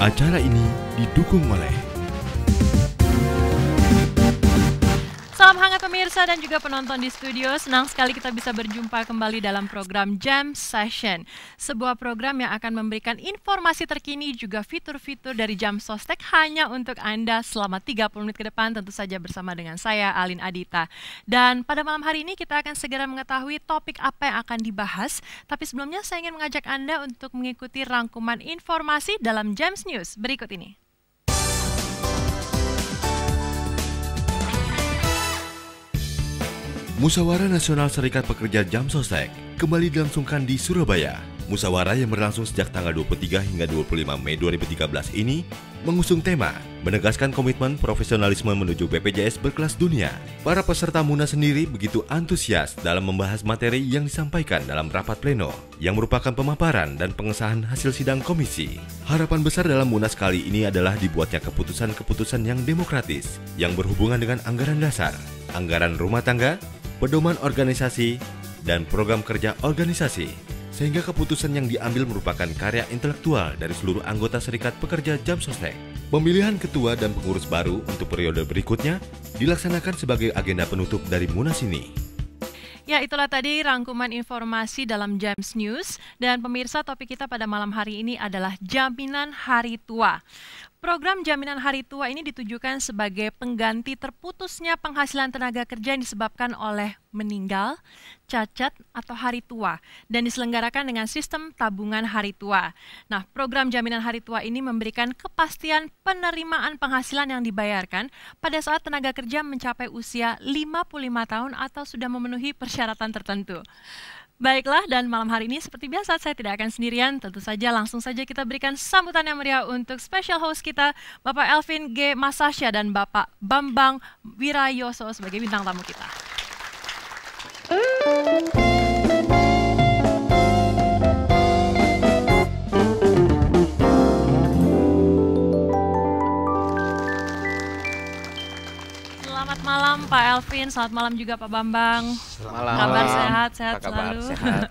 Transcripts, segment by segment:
Acara ini didukung oleh Salam hangat pemirsa dan juga penonton di studio. Senang sekali kita bisa berjumpa kembali dalam program Jam Session. Sebuah program yang akan memberikan informasi terkini juga fitur-fitur dari Jam Sostek hanya untuk Anda selama 30 menit ke depan, tentu saja bersama dengan saya, Alin Adita. Dan pada malam hari ini kita akan segera mengetahui topik apa yang akan dibahas. Tapi sebelumnya saya ingin mengajak Anda untuk mengikuti rangkuman informasi dalam Jams News berikut ini. Musyawarah Nasional Serikat Pekerja Jam Sostek kembali dilangsungkan di Surabaya. Musyawarah yang berlangsung sejak tanggal 23 hingga 25 Mei 2013 ini mengusung tema menegaskan komitmen profesionalisme menuju BPJS berkelas dunia. Para peserta Munas sendiri begitu antusias dalam membahas materi yang disampaikan dalam rapat pleno yang merupakan pemaparan dan pengesahan hasil sidang komisi. Harapan besar dalam Munas kali ini adalah dibuatnya keputusan-keputusan yang demokratis yang berhubungan dengan anggaran dasar, anggaran rumah tangga, pedoman organisasi, dan program kerja organisasi, sehingga keputusan yang diambil merupakan karya intelektual dari seluruh anggota Serikat Pekerja Jam Sostek. Pemilihan ketua dan pengurus baru untuk periode berikutnya dilaksanakan sebagai agenda penutup dari Munas ini. Ya, itulah tadi rangkuman informasi dalam Jams News. Dan pemirsa, topik kita pada malam hari ini adalah Jaminan Hari Tua. Program Jaminan Hari Tua ini ditujukan sebagai pengganti terputusnya penghasilan tenaga kerja yang disebabkan oleh meninggal, cacat, atau hari tua, dan diselenggarakan dengan sistem tabungan hari tua. Nah, program Jaminan Hari Tua ini memberikan kepastian penerimaan penghasilan yang dibayarkan pada saat tenaga kerja mencapai usia 55 tahun atau sudah memenuhi persyaratan tertentu. Baiklah, dan malam hari ini seperti biasa saya tidak akan sendirian. Tentu saja langsung saja kita berikan sambutan yang meriah untuk special host kita, Bapak Elvin G. Masasya dan Bapak Bambang Wirayoso sebagai bintang tamu kita. Selamat malam Pak Elvin, selamat malam juga Pak Bambang. Malam. Kabar sehat Kabar selalu. sehat.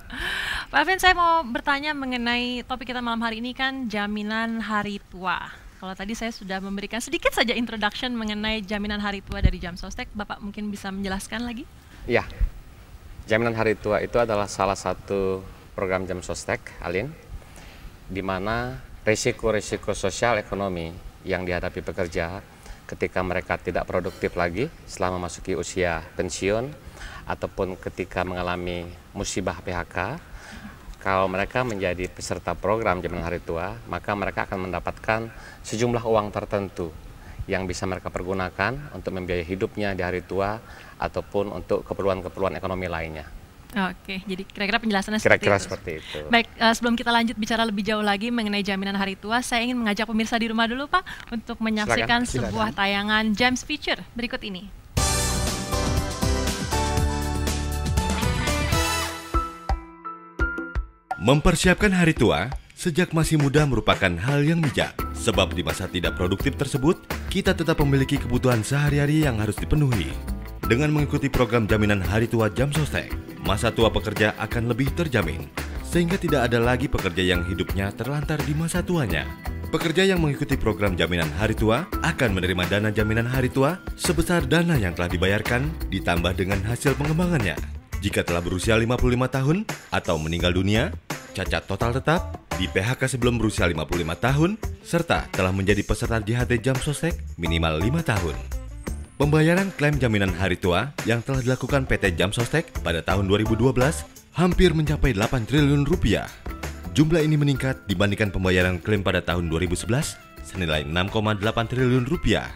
Pak Elvin, saya mau bertanya mengenai topik kita malam hari ini kan Jaminan Hari Tua. Kalau tadi saya sudah memberikan sedikit saja introduction mengenai Jaminan Hari Tua dari Jam Sostek, Bapak mungkin bisa menjelaskan lagi? Ya, Jaminan Hari Tua itu adalah salah satu program Jam Sostek, Alin, di mana risiko-risiko sosial ekonomi yang dihadapi pekerja ketika mereka tidak produktif lagi setelah memasuki usia pensiun ataupun ketika mengalami musibah PHK. Kalau mereka menjadi peserta program Jaminan Hari Tua, maka mereka akan mendapatkan sejumlah uang tertentu yang bisa mereka pergunakan untuk membiayai hidupnya di hari tua ataupun untuk keperluan-keperluan ekonomi lainnya. Oke, jadi kira-kira penjelasannya Kira-kira seperti itu. seperti itu. Baik, sebelum kita lanjut bicara lebih jauh lagi mengenai Jaminan Hari Tua, saya ingin mengajak pemirsa di rumah dulu Pak untuk menyaksikan sebuah tayangan Jams Feature berikut ini. Mempersiapkan hari tua sejak masih muda merupakan hal yang bijak. Sebab di masa tidak produktif tersebut, kita tetap memiliki kebutuhan sehari-hari yang harus dipenuhi. Dengan mengikuti program Jaminan Hari Tua Jam Sostek, masa tua pekerja akan lebih terjamin, sehingga tidak ada lagi pekerja yang hidupnya terlantar di masa tuanya. Pekerja yang mengikuti program Jaminan Hari Tua akan menerima dana Jaminan Hari Tua sebesar dana yang telah dibayarkan ditambah dengan hasil pengembangannya. Jika telah berusia 55 tahun atau meninggal dunia, cacat total tetap, di PHK sebelum berusia 55 tahun, serta telah menjadi peserta JHT Jam Sostek minimal 5 tahun. Pembayaran klaim Jaminan Hari Tua yang telah dilakukan PT Jam Sostek pada tahun 2012 hampir mencapai 8 triliun rupiah. Jumlah ini meningkat dibandingkan pembayaran klaim pada tahun 2011 senilai 6,8 triliun rupiah.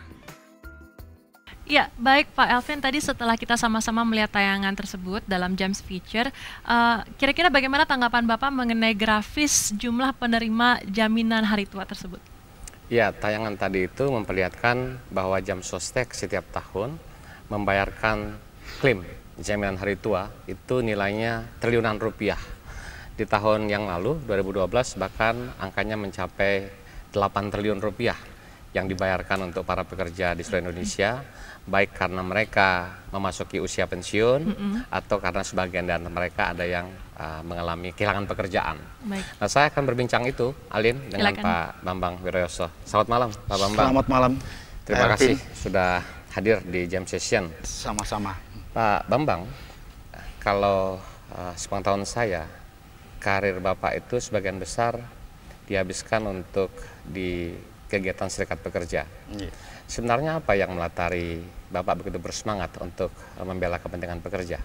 Ya, baik Pak Elvin, tadi setelah kita sama-sama melihat tayangan tersebut dalam Jams Feature, kira-kira bagaimana tanggapan Bapak mengenai grafis jumlah penerima Jaminan Hari Tua tersebut? Ya, tayangan tadi itu memperlihatkan bahwa Jam Sostek setiap tahun membayarkan klaim Jaminan Hari Tua itu nilainya triliunan rupiah. Di tahun yang lalu, 2012, bahkan angkanya mencapai 8 triliun rupiah yang dibayarkan untuk para pekerja di seluruh Indonesia, baik karena mereka memasuki usia pensiun atau karena sebagian dari mereka ada yang mengalami kehilangan pekerjaan. Baik. Nah, saya akan berbincang itu, Alin, dengan Silakan. Pak Bambang Wiroyoso. Selamat malam, Pak Bambang. Selamat malam. Terima Elvin. kasih sudah hadir di Jam Session. Sama-sama. Pak Bambang, kalau sepengetahuan saya, karir Bapak itu sebagian besar dihabiskan untuk di kegiatan serikat pekerja. Iya. Sebenarnya apa yang melatari Bapak begitu bersemangat untuk membela kepentingan pekerja?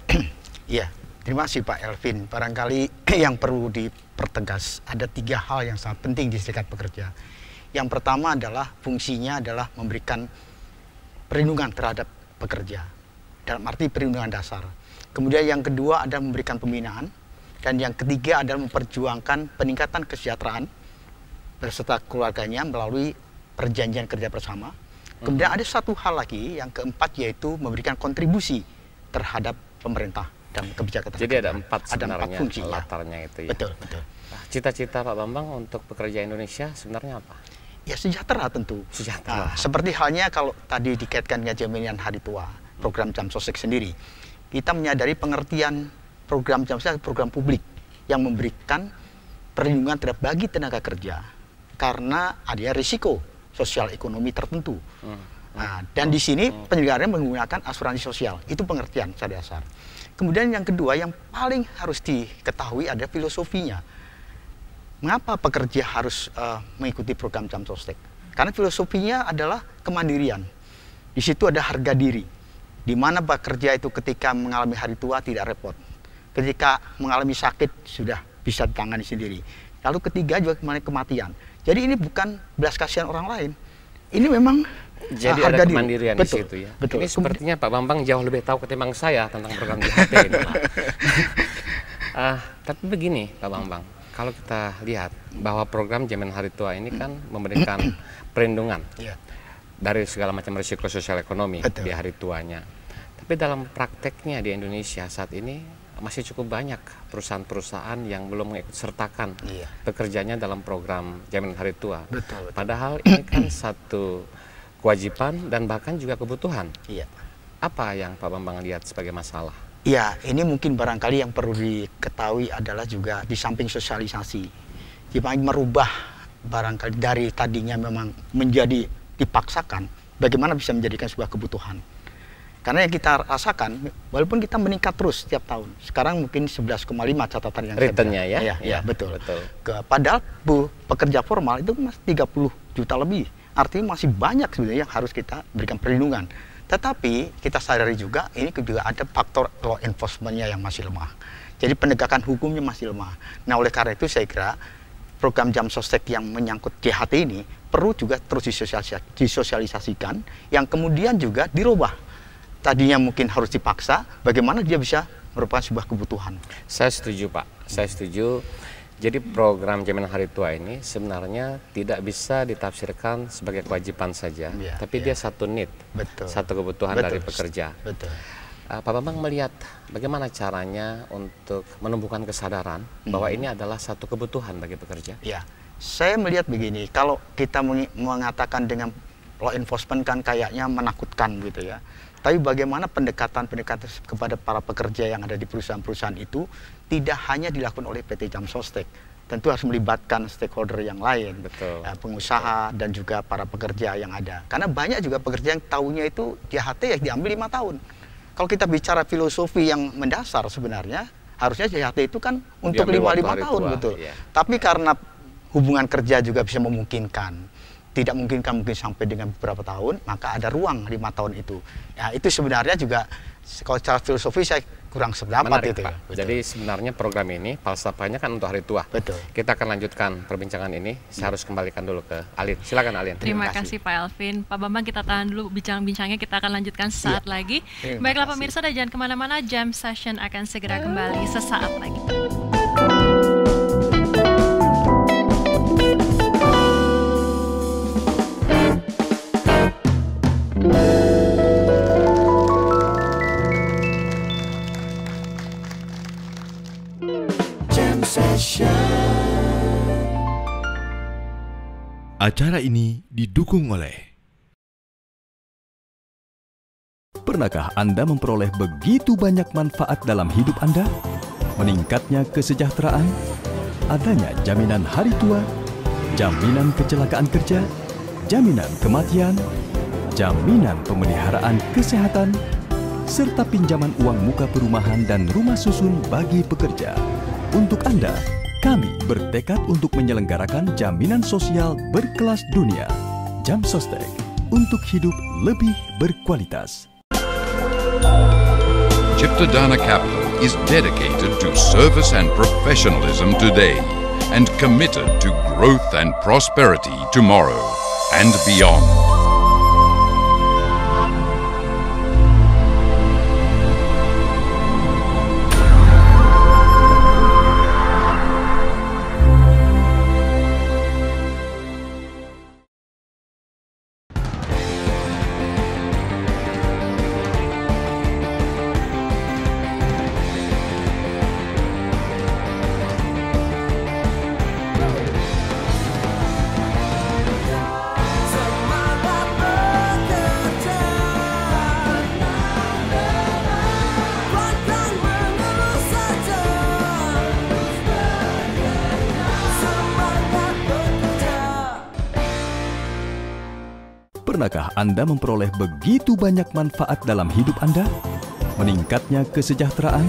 Iya, terima kasih Pak Elvin. Barangkali yang perlu dipertegas, ada 3 hal yang sangat penting di serikat pekerja. Yang pertama adalah fungsinya adalah memberikan perlindungan terhadap pekerja, dalam arti perlindungan dasar. Kemudian yang kedua adalah memberikan pembinaan, dan yang ketiga adalah memperjuangkan peningkatan kesejahteraan beserta keluarganya melalui perjanjian kerja bersama. Kemudian ada satu hal lagi, yang keempat, yaitu memberikan kontribusi terhadap pemerintah dan kebijakan. Jadi ada 4 Ada sebenarnya 4 fungsi, latarnya itu ya. Betul, betul. Nah, cita-cita Pak Bambang untuk pekerja Indonesia sebenarnya apa? Ya sejahtera tentu. Sejahtera. Nah, seperti halnya kalau tadi dikaitkan dengan jaminan hari tua, program Jam Sostek sendiri. Kita menyadari pengertian program Jam Sostek, program publik yang memberikan perlindungan terhadap bagi tenaga kerja karena ada risiko sosial ekonomi tertentu. Nah, dan di sini penyelenggaranya menggunakan asuransi sosial. Itu pengertian secara dasar. Kemudian yang kedua yang paling harus diketahui ada filosofinya. Mengapa pekerja harus mengikuti program Jam Sostek? Karena filosofinya adalah kemandirian. Di situ ada harga diri. Di mana pekerja itu ketika mengalami hari tua tidak repot. Ketika mengalami sakit sudah bisa ditangani sendiri. Lalu ketiga juga mengenai kematian. Jadi ini bukan belas kasihan orang lain. Ini memang Jadi harga ada diri. kemandirian di situ ya. Betul. Ini sepertinya Pak Bambang jauh lebih tahu ketimbang saya tentang program JHT ini, Pak. Tapi begini Pak Bambang, kalau kita lihat bahwa program jaminan hari tua ini kan memberikan perlindungan Iya. dari segala macam risiko sosial ekonomi Betul. di hari tuanya. Tapi dalam prakteknya di Indonesia saat ini masih cukup banyak perusahaan-perusahaan yang belum mengikut sertakan Iya. pekerjanya dalam program jaminan hari tua. Betul, betul. Padahal ini kan satu kewajiban dan bahkan juga kebutuhan. Iya. Apa yang Pak Bambang lihat sebagai masalah? Ya, ini mungkin barangkali yang perlu diketahui adalah juga di samping sosialisasi. Jika merubah barangkali dari tadinya memang menjadi dipaksakan, bagaimana bisa menjadikan sebuah kebutuhan. Karena yang kita rasakan, walaupun kita meningkat terus setiap tahun, sekarang mungkin 11,5 catatan yang Returnnya ya? Iya, Ya, betul. betul. Padahal pekerja formal itu masih 30 juta lebih. Artinya masih banyak sebenarnya yang harus kita berikan perlindungan. Tetapi kita sadari juga ini juga ada faktor law enforcement-nya yang masih lemah. Jadi penegakan hukumnya masih lemah. Nah, oleh karena itu saya kira program Jam Sostek yang menyangkut JHT ini perlu juga terus disosialisasikan, yang kemudian juga dirubah. Tadinya mungkin harus dipaksa, bagaimana dia bisa merupakan sebuah kebutuhan. Saya setuju Pak, saya setuju. Jadi program jaminan hari tua ini sebenarnya tidak bisa ditafsirkan sebagai kewajiban saja, Iya, tapi iya. dia satu need, Betul. satu kebutuhan Betul. dari pekerja. Betul. Pak Bambang melihat bagaimana caranya untuk menumbuhkan kesadaran bahwa ini adalah satu kebutuhan bagi pekerja. Ya, saya melihat begini, kalau kita mengatakan dengan law enforcement kan kayaknya menakutkan gitu ya. Tapi bagaimana pendekatan-pendekatan kepada para pekerja yang ada di perusahaan-perusahaan itu tidak hanya dilakukan oleh PT Jam Sostek. Tentu harus melibatkan stakeholder yang lain, Betul. Pengusaha dan juga para pekerja yang ada. Karena banyak juga pekerja yang tahunya itu JHT yang diambil 5 tahun. Kalau kita bicara filosofi yang mendasar sebenarnya, harusnya JHT itu kan untuk Diambil waktu 5 hari tahun, tua, betul. iya. Tapi karena hubungan kerja juga bisa memungkinkan, tidak memungkinkan mungkin sampai dengan beberapa tahun, maka ada ruang 5 tahun itu. Ya, itu sebenarnya juga kalau secara filosofi saya kurang sependapat Menarik, itu. Pak. Ya. Betul. Jadi sebenarnya program ini falsafahnya kan untuk hari tua. Betul. Kita akan lanjutkan perbincangan ini. Saya harus kembalikan dulu ke Alin. Silakan Alin. Terima kasih. kasih Pak Elvin. Pak Bambang, kita tahan dulu bincang-bincangnya, kita akan lanjutkan sesaat lagi. Terima Baiklah kasih. pemirsa, dan jangan kemana-mana, Jam Session akan segera kembali sesaat lagi. Acara ini didukung oleh Pernahkah Anda memperoleh begitu banyak manfaat dalam hidup Anda? Meningkatnya kesejahteraan, adanya jaminan hari tua, jaminan kecelakaan kerja, jaminan kematian, jaminan pemeliharaan kesehatan, serta pinjaman uang muka perumahan dan rumah susun bagi pekerja. Untuk Anda, kami bertekad untuk menyelenggarakan jaminan sosial berkelas dunia. Jam Sostek, untuk hidup lebih berkualitas. Ciptadana Capital is dedicated to service and professionalism today and committed to growth and prosperity tomorrow and beyond. Pernahkah Anda memperoleh begitu banyak manfaat dalam hidup Anda? Meningkatnya kesejahteraan,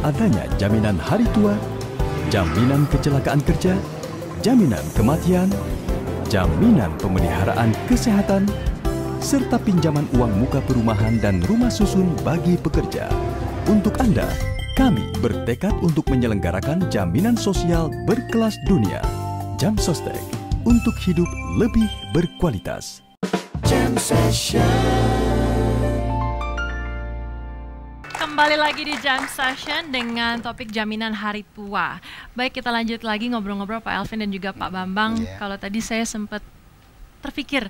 adanya jaminan hari tua, jaminan kecelakaan kerja, jaminan kematian, jaminan pemeliharaan kesehatan, serta pinjaman uang muka perumahan dan rumah susun bagi pekerja. Untuk Anda, kami bertekad untuk menyelenggarakan jaminan sosial berkelas dunia. Jam Sostek, untuk hidup lebih berkualitas. Jam Session. Kembali lagi di Jam Session dengan topik jaminan hari tua. Baik, kita lanjut lagi ngobrol-ngobrol Pak Elvin dan juga Pak Bambang. Kalau tadi saya sempat terpikir,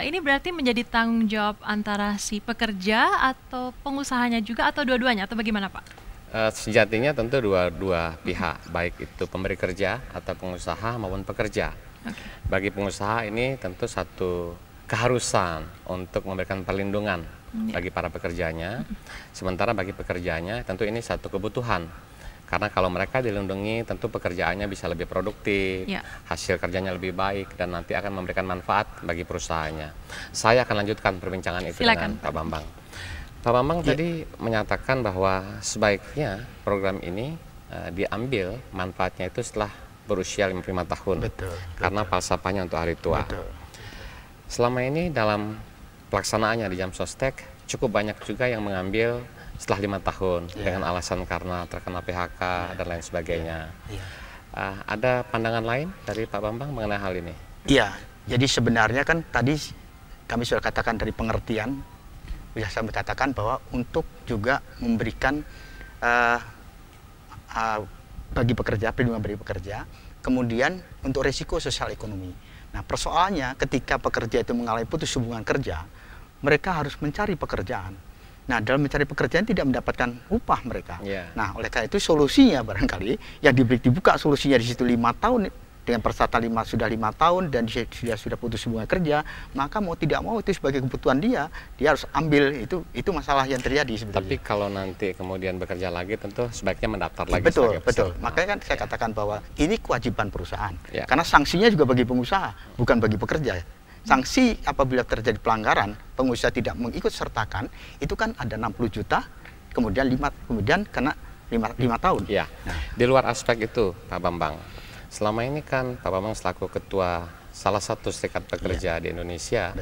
ini berarti menjadi tanggung jawab antara si pekerja atau pengusahanya juga atau dua-duanya atau bagaimana Pak? Sejatinya tentu dua pihak, baik itu pemberi kerja atau pengusaha maupun pekerja. Bagi pengusaha ini tentu satu keharusan untuk memberikan perlindungan bagi para pekerjanya. Sementara bagi pekerjanya tentu ini satu kebutuhan. Karena kalau mereka dilindungi tentu pekerjaannya bisa lebih produktif, hasil kerjanya lebih baik dan nanti akan memberikan manfaat bagi perusahaannya. Saya akan lanjutkan perbincangan itu dengan Pak Bambang. Pak Bambang tadi menyatakan bahwa sebaiknya program ini diambil manfaatnya itu setelah berusia 55 tahun. Karena falsafahnya untuk hari tua. Selama ini dalam pelaksanaannya di Jam Sostek cukup banyak juga yang mengambil setelah 5 tahun dengan alasan karena terkena PHK dan lain sebagainya. Ada pandangan lain dari Pak Bambang mengenai hal ini? Iya, jadi sebenarnya kan tadi kami sudah katakan dari pengertian, bisa saya katakan bahwa untuk juga memberikan bagi pekerja, perlindungan bagi pekerja, kemudian untuk risiko sosial ekonomi. Nah, persoalannya ketika pekerja itu mengalami putus hubungan kerja, mereka harus mencari pekerjaan. Nah, dalam mencari pekerjaan tidak mendapatkan upah mereka. Nah, oleh karena itu solusinya barangkali yang dibuka solusinya di situ 5 tahun dengan persyaratan sudah 5 tahun dan dia sudah putus hubungan kerja, maka mau tidak mau itu sebagai kebutuhan dia harus ambil itu masalah yang terjadi sebenarnya. Tapi kalau nanti kemudian bekerja lagi tentu sebaiknya mendaftar lagi. Betul. Makanya kan saya katakan bahwa ini kewajiban perusahaan. Karena sanksinya juga bagi pengusaha, bukan bagi pekerja. Sanksi apabila terjadi pelanggaran, pengusaha tidak mengikut sertakan, itu kan ada 60 juta, kemudian kena 5 tahun. Ya. Di luar aspek itu, Pak Bambang, selama ini kan Pak Bambang selaku ketua salah satu serikat pekerja di Indonesia,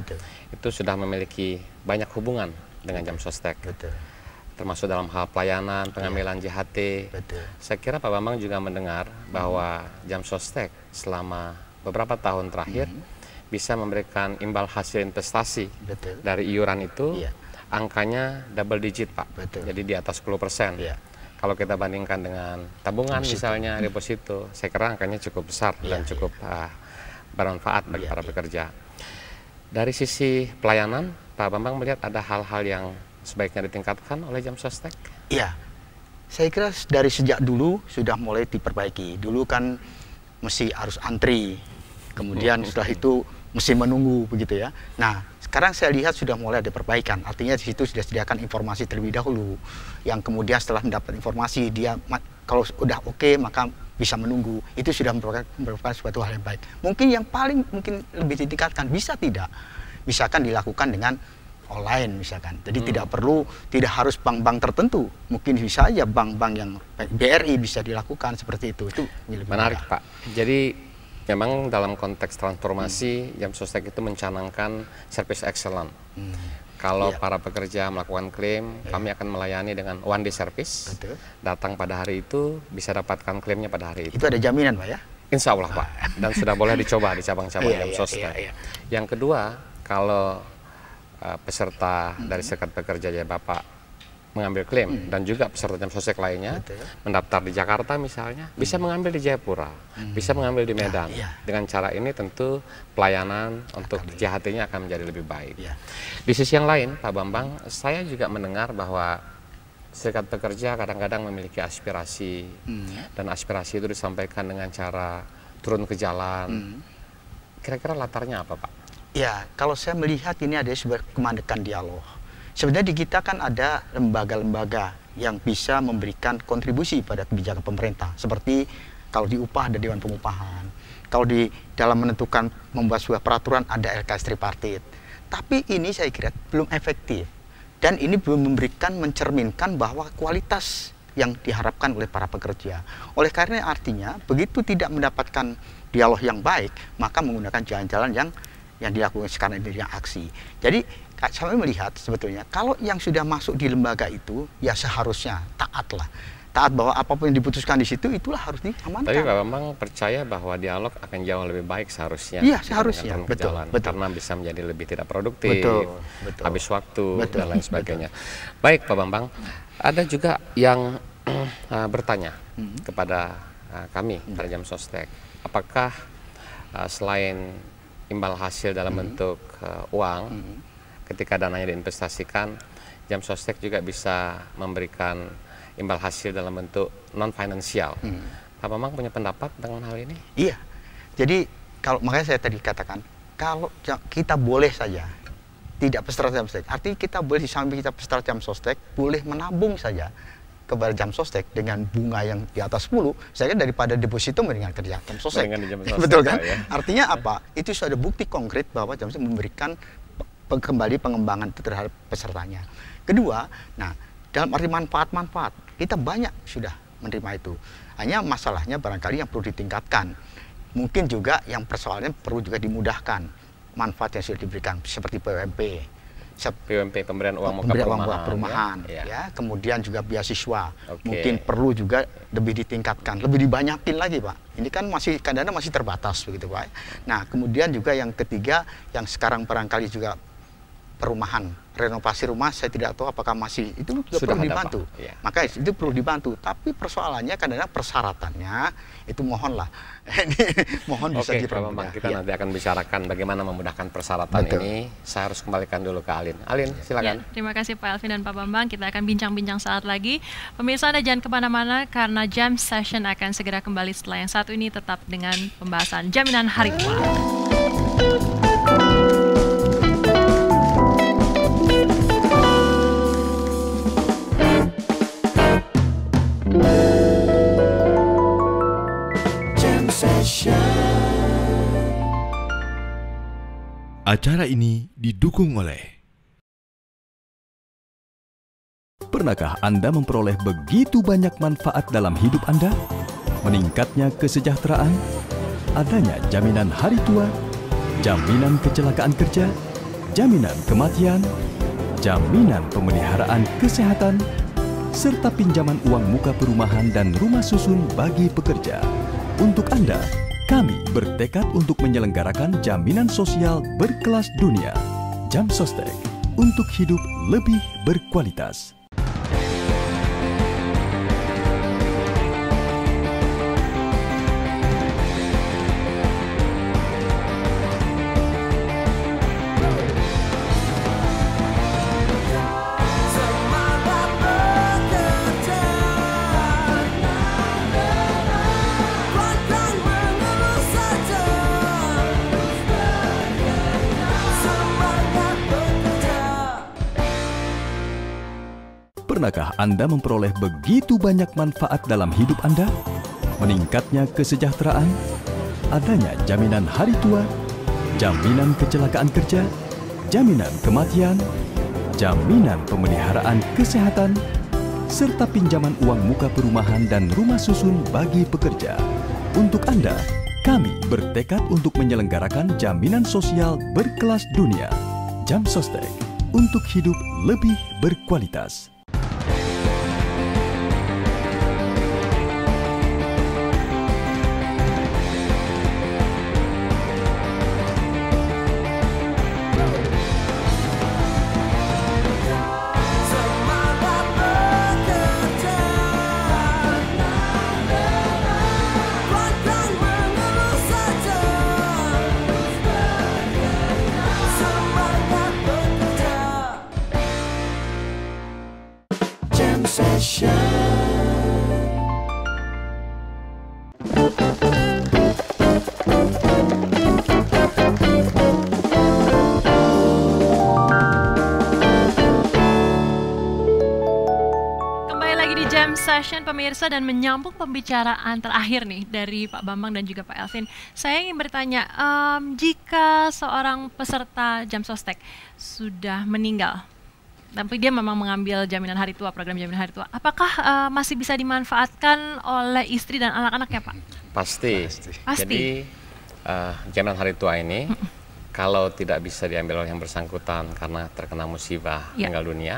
itu sudah memiliki banyak hubungan dengan Jam Sostek, termasuk dalam hal pelayanan, pengambilan JHT. Saya kira Pak Bambang juga mendengar bahwa Jam Sostek selama beberapa tahun terakhir bisa memberikan imbal hasil investasi dari iuran itu, angkanya double digit Pak, jadi di atas 10%. Kalau kita bandingkan dengan tabungan misalnya, deposito, saya kira angkanya cukup besar dan cukup bermanfaat bagi para pekerja. Dari sisi pelayanan, Pak Bambang melihat ada hal-hal yang sebaiknya ditingkatkan oleh Jam Sostek? Iya, saya kira dari sejak dulu sudah mulai diperbaiki. Dulu kan mesti harus antri, kemudian setelah itu mesti menunggu begitu ya. Nah, sekarang saya lihat sudah mulai ada perbaikan. Artinya di situ sudah sediakan informasi terlebih dahulu. Yang kemudian setelah mendapat informasi dia kalau sudah oke maka bisa menunggu. Itu sudah merupakan suatu hal yang baik. Mungkin yang paling lebih ditingkatkan bisa tidak. Misalkan dilakukan dengan online misalkan. Jadi tidak harus bank-bank tertentu. Mungkin bisa aja bank-bank yang BRI bisa dilakukan seperti itu. Itu lebih menarik mudah. Pak. Jadi memang dalam konteks transformasi Jamsostek itu mencanangkan service excellent. Kalau para pekerja melakukan klaim, kami akan melayani dengan one day service. Betul. Datang pada hari itu bisa dapatkan klaimnya pada hari itu. Itu ada jaminan Pak ya? Insya Allah Pak. Dan sudah boleh dicoba di cabang-cabang Jamsostek. Yang kedua, kalau peserta dari Serikat Pekerja Jaya Bapak mengambil klaim dan juga peserta Jamsostek lainnya mendaftar di Jakarta misalnya, bisa mengambil di Jayapura, bisa mengambil di Medan. Dengan cara ini tentu pelayanan untuk JHT-nya akan menjadi lebih baik. Di sisi yang lain Pak Bambang, saya juga mendengar bahwa Serikat Pekerja kadang-kadang memiliki aspirasi dan aspirasi itu disampaikan dengan cara turun ke jalan. Kira-kira latarnya apa Pak? Ya, kalau saya melihat ini ada sebuah kemandekan dialog. Sebenarnya di kita kan ada lembaga-lembaga yang bisa memberikan kontribusi pada kebijakan pemerintah. Seperti kalau di upah ada Dewan Pengupahan. Kalau di dalam menentukan membuat sebuah peraturan ada LKS tripartit. Tapi ini saya kira belum efektif. Dan ini belum mencerminkan bahwa kualitas yang diharapkan oleh para pekerja. Oleh karena artinya begitu tidak mendapatkan dialog yang baik, maka menggunakan jalan-jalan yang dilakukan sekarang ini yang aksi. Jadi saya melihat sebetulnya kalau yang sudah masuk di lembaga itu ya seharusnya taatlah. Taat bahwa apapun yang diputuskan di situ itulah harus diamankan. Tapi Pak Bambang percaya bahwa dialog akan jauh lebih baik seharusnya. Iya, seharusnya. Betul. Karena bisa menjadi lebih tidak produktif, betul. habis waktu dan lain sebagainya. Baik Pak Bambang, ada juga yang bertanya kepada kami pada Jamsostek, apakah selain imbal hasil dalam bentuk uang, ketika dananya diinvestasikan, Jamsostek juga bisa memberikan imbal hasil dalam bentuk non-finansial. Pak Bambang punya pendapat dengan hal ini? Iya. Jadi makanya saya tadi katakan, kalau kita boleh saja tidak peserta Jamsostek, artinya kita boleh di samping kita peserta Jamsostek boleh menabung saja kepada Jamsostek dengan bunga yang di atas 10, saya kira daripada deposito mendingan kerja Jamsostek. Betul kan? Ya? Artinya apa? Itu sudah ada bukti konkret bahwa Jamsostek memberikan kembali pengembangan itu terhadap pesertanya. Kedua, nah dalam arti manfaat-manfaat, kita banyak sudah menerima itu. Hanya masalahnya barangkali yang perlu ditingkatkan. Mungkin juga yang persoalannya perlu juga dimudahkan manfaat yang sudah diberikan seperti PUMP. Pemberian uang muka perumahan, ya. Kemudian juga beasiswa, mungkin perlu juga lebih ditingkatkan, lebih dibanyakin lagi Pak. Ini kan masih kadang-kadang masih terbatas begitu Pak. Nah kemudian juga yang ketiga yang sekarang barangkali juga perumahan, renovasi rumah, saya tidak tahu apakah masih itu juga sudah perlu dibantu. Maka itu perlu dibantu. Tapi persoalannya kadang-kadang persyaratannya itu mohonlah, mohon bisa dipermudah. Kita nanti akan bicarakan bagaimana memudahkan persyaratan ini. Saya harus kembalikan dulu ke Alin. Alin, silakan. Terima kasih Pak Alvin dan Pak Bambang. Kita akan bincang-bincang saat lagi. Pemirsa Anda jangan kemana-mana karena Jam Session akan segera kembali setelah yang satu ini, tetap dengan pembahasan Jaminan Hari Tua. Acara ini didukung oleh. Pernahkah Anda memperoleh begitu banyak manfaat dalam hidup Anda? Meningkatnya kesejahteraan, adanya jaminan hari tua, jaminan kecelakaan kerja, jaminan kematian, jaminan pemeliharaan kesehatan, serta pinjaman uang muka perumahan dan rumah susun bagi pekerja. Untuk Anda, kami bertekad untuk menyelenggarakan jaminan sosial berkelas dunia. Jamsostek, untuk hidup lebih berkualitas. Pernahkah Anda memperoleh begitu banyak manfaat dalam hidup Anda? Meningkatnya kesejahteraan, adanya jaminan hari tua, jaminan kecelakaan kerja, jaminan kematian, jaminan pemeliharaan kesehatan, serta pinjaman uang muka perumahan dan rumah susun bagi pekerja. Untuk Anda, kami bertekad untuk menyelenggarakan jaminan sosial berkelas dunia. Jam Sostek, untuk hidup lebih berkualitas. Session pemirsa, dan menyambung pembicaraan terakhir nih dari Pak Bambang dan juga Pak Elvin. Saya ingin bertanya, jika seorang peserta Jam Sostek sudah meninggal, tapi dia memang mengambil jaminan hari tua, program jaminan hari tua, apakah masih bisa dimanfaatkan oleh istri dan anak-anaknya, Pak? Pasti. Jadi jaminan hari tua ini kalau tidak bisa diambil oleh yang bersangkutan karena terkena musibah meninggal dunia,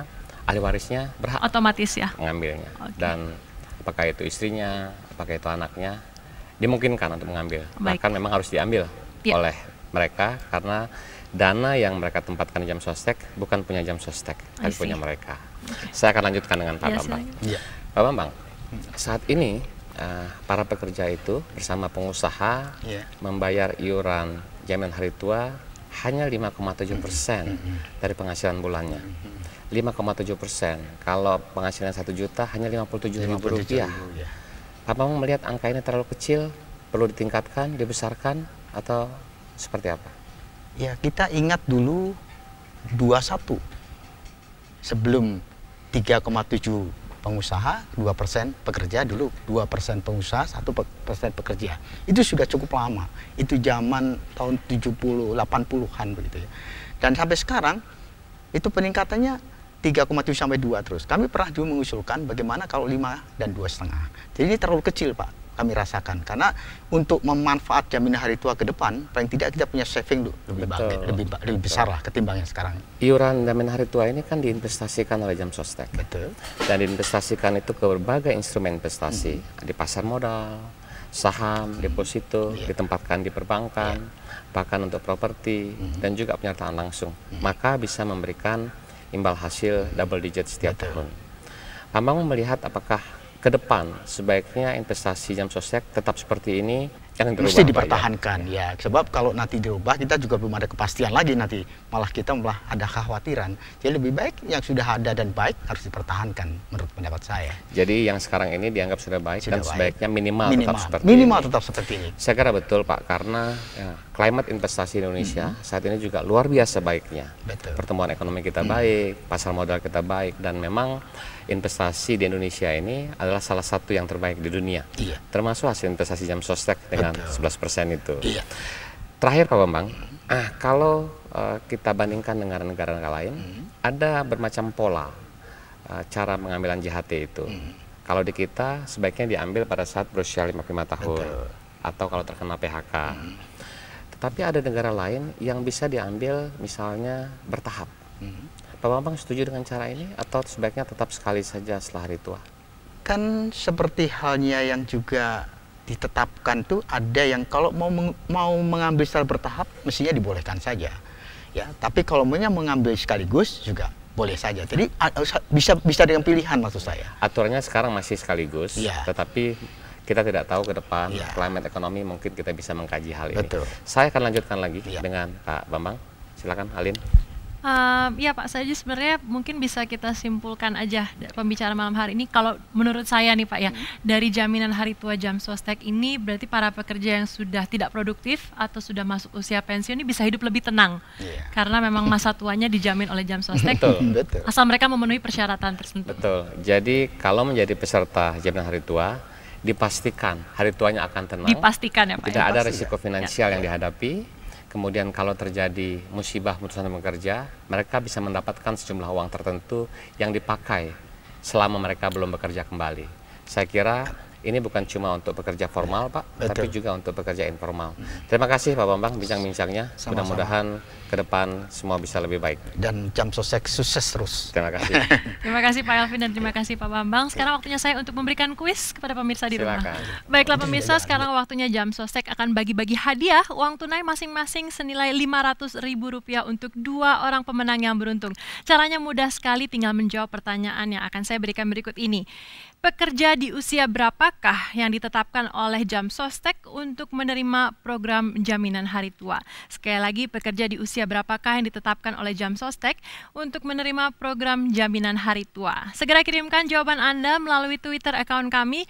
ahli warisnya berhak otomatis ya mengambilnya. Dan apakah itu istrinya, apakah itu anaknya, dimungkinkan untuk mengambil. Bahkan memang harus diambil oleh mereka karena dana yang mereka tempatkan di Jam Sostek bukan punya Jam Sostek, tapi punya mereka. Saya akan lanjutkan dengan Pak Bambang. Pak Bambang, saat ini para pekerja itu bersama pengusaha membayar iuran jaminan hari tua hanya 5,7% dari penghasilan bulannya. 5,7%. Kalau penghasilan 1 juta hanya Rp57.000. Pak Bambang melihat angka ini terlalu kecil, perlu ditingkatkan, dibesarkan, atau seperti apa? Ya, kita ingat dulu 21. Sebelum 3,7 pengusaha, 2% pekerja, dulu 2% pengusaha, 1% pekerja. Itu sudah cukup lama. Itu zaman tahun 70, 80-an begitu ya. Dan sampai sekarang itu peningkatannya 3,7 sampai 2 terus. Kami pernah dulu mengusulkan bagaimana kalau 5 dan 2,5. Jadi ini terlalu kecil, Pak, kami rasakan. Karena untuk memanfaat jaminan hari tua ke depan, paling tidak kita punya saving lebih besar lah ketimbang yang sekarang. Iuran jaminan hari tua ini kan diinvestasikan oleh Jam Sostek. Betul. Dan diinvestasikan itu ke berbagai instrumen investasi. Di pasar modal, saham, deposito, ditempatkan di perbankan, bahkan untuk properti, dan juga penyertaan langsung. Maka bisa memberikan imbal hasil double digit setiap tahun. Pak Bambang melihat apakah ke depan sebaiknya investasi Jam Sostek tetap seperti ini, jangan dirubah? Mesti dipertahankan ya, sebab kalau nanti dirubah kita juga belum ada kepastian lagi, nanti malah kita malah ada kekhawatiran. Jadi lebih baik yang sudah ada dan baik harus dipertahankan menurut pendapat saya. Jadi yang sekarang ini dianggap sudah baik dan sebaiknya minimal tetap seperti ini. Saya kira betul, Pak, karena climate investasi Indonesia saat ini juga luar biasa baiknya. Pertumbuhan ekonomi kita baik, pasar modal kita baik, dan memang investasi di Indonesia ini adalah salah satu yang terbaik di dunia. Termasuk hasil investasi Jam Sostek dengan 11% itu. Terakhir Pak Bambang, kalau kita bandingkan dengan negara-negara lain, ada bermacam pola cara pengambilan JHT itu. Kalau di kita sebaiknya diambil pada saat berusia 55 tahun atau kalau terkena PHK. Tetapi ada negara lain yang bisa diambil misalnya bertahap. Pak Bambang setuju dengan cara ini atau sebaiknya tetap sekali saja setelah hari tua? Kan seperti halnya yang juga ditetapkan tuh, ada yang kalau mau mengambil secara bertahap mestinya dibolehkan saja. Ya, tapi kalau maunya mengambil sekaligus juga boleh saja. Jadi bisa dengan pilihan maksud saya. Aturannya sekarang masih sekaligus, tetapi kita tidak tahu ke depan climate ekonomi mungkin kita bisa mengkaji hal ini. Saya akan lanjutkan lagi dengan Pak Bambang. Silakan, Alin. Ya Pak, saya sebenarnya mungkin bisa kita simpulkan aja pembicaraan malam hari ini. Kalau menurut saya nih Pak ya, dari jaminan hari tua Jam Sostek ini berarti para pekerja yang sudah tidak produktif atau sudah masuk usia pensiun ini bisa hidup lebih tenang. Karena memang masa tuanya dijamin oleh Jam Sostek. Betul. Asal mereka memenuhi persyaratan tertentu. Betul. Jadi kalau menjadi peserta jaminan hari tua, dipastikan hari tuanya akan tenang. Dipastikan ya Pak. Tidak ada risiko finansial yang dihadapi. Kemudian kalau terjadi musibah putusan bekerja, mereka bisa mendapatkan sejumlah uang tertentu yang dipakai selama mereka belum bekerja kembali. Saya kira ini bukan cuma untuk pekerja formal Pak, tapi juga untuk pekerja informal. Terima kasih Pak Bambang bincang-bincangnya. Mudah-mudahan ke depan semua bisa lebih baik. Dan Jam Sostek sukses terus. Terima kasih. Terima kasih Pak Elvin dan terima kasih Pak Bambang. Sekarang waktunya saya untuk memberikan kuis kepada pemirsa di rumah. Baiklah pemirsa, sekarang waktunya Jam Sostek akan bagi-bagi hadiah uang tunai masing-masing senilai Rp500.000 untuk 2 orang pemenang yang beruntung. Caranya mudah sekali, tinggal menjawab pertanyaan yang akan saya berikan berikut ini. Pekerja di usia berapakah yang ditetapkan oleh Jam Sostek untuk menerima program jaminan hari tua? Sekali lagi, pekerja di usia berapakah yang ditetapkan oleh Jam Sostek untuk menerima program jaminan hari tua? Segera kirimkan jawaban Anda melalui Twitter account kami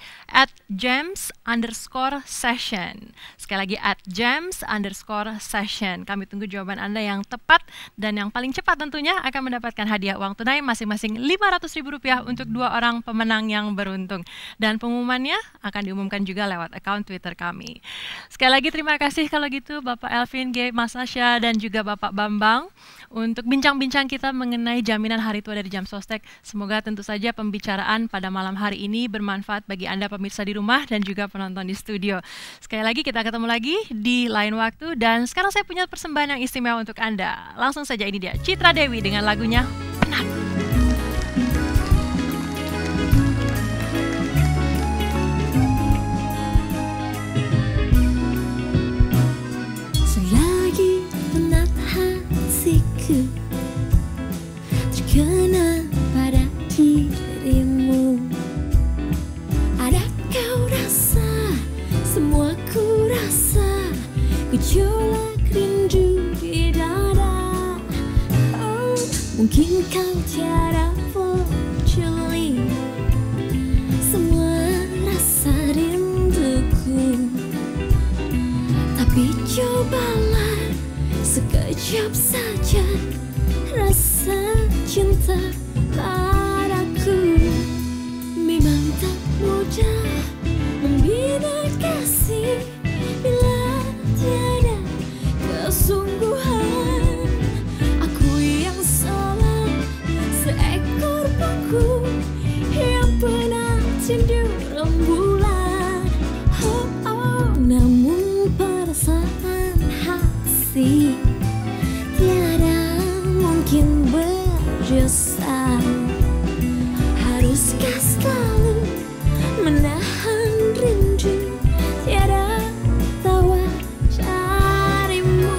@jams_session. Sekali lagi @jams_session. Kami tunggu jawaban Anda yang tepat dan yang paling cepat tentunya akan mendapatkan hadiah uang tunai masing-masing Rp500.000 untuk 2 orang pemenang yang beruntung. Dan pengumumannya akan diumumkan juga lewat akun Twitter kami. Sekali lagi terima kasih kalau gitu Bapak Elvin G. Masasya dan juga Bapak Bambang untuk bincang-bincang kita mengenai jaminan hari tua dari Jam Sostek. Semoga tentu saja pembicaraan pada malam hari ini bermanfaat bagi Anda pemirsa di rumah dan juga penonton di studio. Sekali lagi kita ketemu lagi di lain waktu dan sekarang saya punya persembahan yang istimewa untuk Anda. Langsung saja ini dia Citra Dewi dengan lagunya Penat. Terkena pada dirimu. Ada kau rasa, semua ku rasa, gejolak rindu di dada. Oh, mungkin kau tiada peduli semua rasa rinduku. Tapi cobalah sekejap saja rasa cinta padaku. Memang tak mudah membina kasih bila tiada kesungguhan. Aku yang salah, seekor bangku yang pernah tindur rembulan. Oh, oh, namun perasaan hati tiada mungkin berjasa. Haruskah selalu menahan rindu, tiada tawa carimu.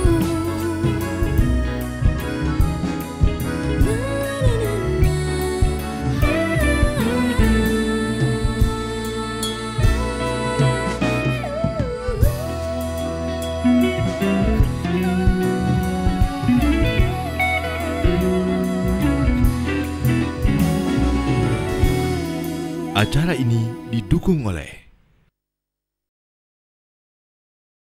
Acara ini didukung oleh